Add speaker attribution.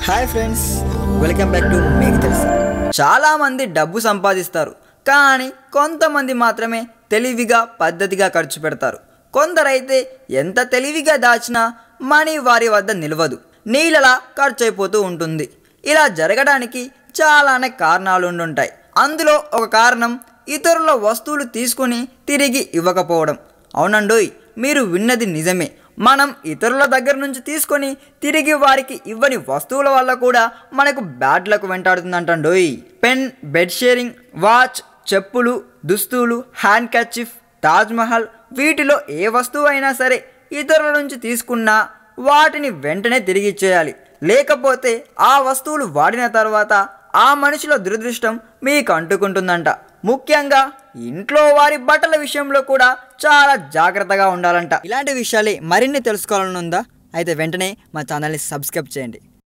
Speaker 1: Hi friends, welcome back to మీకు తెలుసా. చాలామంది డబ్బు సంపాదిస్తారు, కానీ కొంతమంది మాత్రమే తెలివిగా పద్ధతిగా ఖర్చు పెడతారు. కొందరైతే ఎంత తెలివిగా దాచినా మనీ వారి వద్ద నిలవదు, నీళ్ళలా ఖర్చు అయిపోతూ ఉంటుంది. ఇలా జరగడానికి చాలానే కారణాలు ఉండుంటాయి. అందులో ఒక కారణం ఇతరుల వస్తువులు తీసుకొని తిరిగి ఇవ్వకపోవడం. అవునండోయ్, మీరు విన్నది నిజమే. మనం ఇతరుల దగ్గర నుంచి తీసుకొని తిరిగి వారికి ఇవ్వని వస్తువుల వల్ల కూడా మనకు బ్యాడ్ లక్ వెంటాడుతుందంటండోయ్. పెన్, బెడ్ షేరింగ్, వాచ్, చెప్పులు, దుస్తులు, హ్యాండ్ కర్చీఫ్, తాజ్మహల్, వీటిలో ఏ వస్తువు అయినా సరే ఇతరుల నుంచి తీసుకున్నా వాటిని వెంటనే తిరిగి ఇచ్చేయాలి. లేకపోతే ఆ వస్తువులు వాడిన తర్వాత ఆ మనిషిలో దురదృష్టం మీకు అంటుకుంటుందంట. ముఖ్యంగా ఇంట్లో వారి బట్టల విషయంలో కూడా చాలా జాగ్రత్తగా ఉండాలంట. ఇలాంటి విషయాలే మరిన్ని తెలుసుకోవాలని ఉందా? అయితే వెంటనే మా ఛానల్ని సబ్స్క్రైబ్ చేయండి.